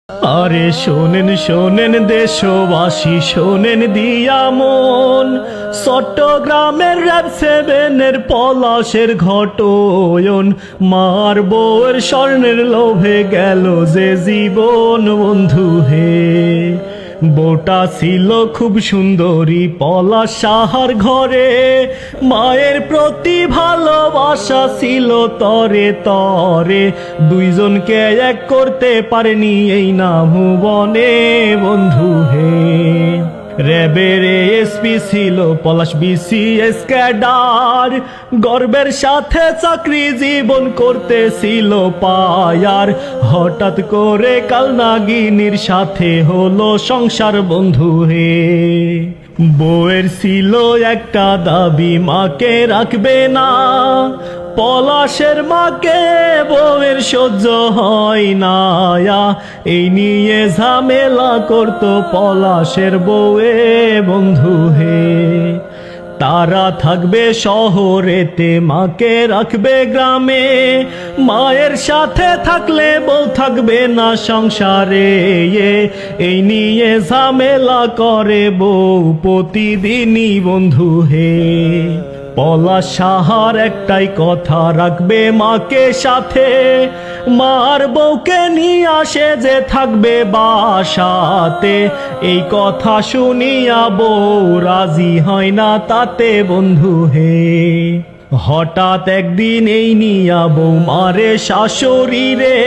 আরে শোনেন শোনেন দেশবাসী, শোনেন দিয়া মন, চট্টগ্রামের র‍্যাব সেভেনের পলাশের ঘটয়ন। মার বউয়ের স্বর্ণের লোভে গেল যে জীবন বন্ধু হে। বউটা ছিল খুব সুন্দরী পলাশ সাহার ঘরে, মায়ের প্রতি ভালোবাসা ছিল তরে তরে। দুইজনকে এক করতে পারেনি এই না ভুবনে বন্ধু হে। র‍্যাবের এসপি ছিল পলাশ বিসিএস ক্যাডার, গর্বের সাথে চাকরি জীবন করতেছিল পায়ার। হঠাৎ করে কালনাগিনীর সাথে হলো সংসার বন্ধু হে। বউয়ের ছিল একটা দাবি, মাকে রাখবে না। পলাশের মাকে বউয়ের সহ্য হয় না, এই নিয়ে ঝামেলা করতো পলাশের বউয়ে বন্ধু হে। তারা থাকবে শহরেতে, মাকে রাখবে গ্রামে। মায়ের সাথে থাকলে বউ থাকবে না সংসারে, এই নিয়ে ঝামেলা করে বউ প্রতিদিনই বন্ধু হে। পলাশ সাহার একটাই কথা, রাখবে মাকে সাথে। মার বউকে নিয়ে আসে যে থাকবে বাসাতে, এই কথা শুনিয়া বউ রাজি হয় না তাতে বন্ধু হে। হঠাৎ একদিন এই নিয়া বউ মারে শাশুড়ি রে,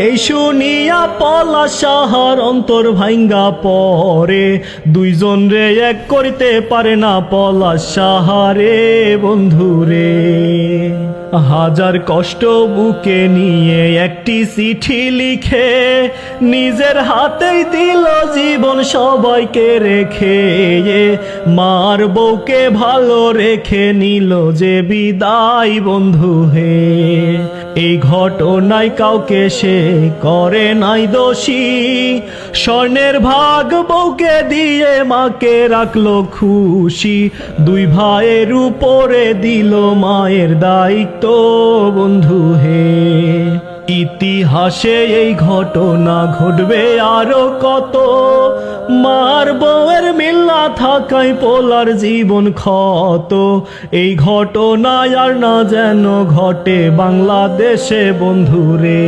এই শুনিয়া পলাশ সাহার অন্তর ভাঙ্গা পড়ে। দুইজন রে এক করতে পারে না পলাশ সাহারে বন্ধু রে। হাজার কষ্ট বুকে নিয়ে একটি চিঠি লিখে, নিজের হাতেই দিল জীবন সবাইকে রেখে। মার বউকে ভালো রেখে নিল যে বিদায় বন্ধু হে। এই ঘটনায় কাউকে সে করে নাই দোষী, স্বর্ণের ভাগ বউকে দিয়ে মাকে রাখলো খুশি। দুই ভাইয়ের উপরে দিল মায়ের দায়িত্ব বন্ধু হে। ইতিহাসে এই ঘটনা ঘটবে আরো কত, মার বউয়ের মিল না থাকায় পোলার জীবন ক্ষত। এই ঘটনা আর না যেন ঘটে বাংলাদেশে বন্ধু রে।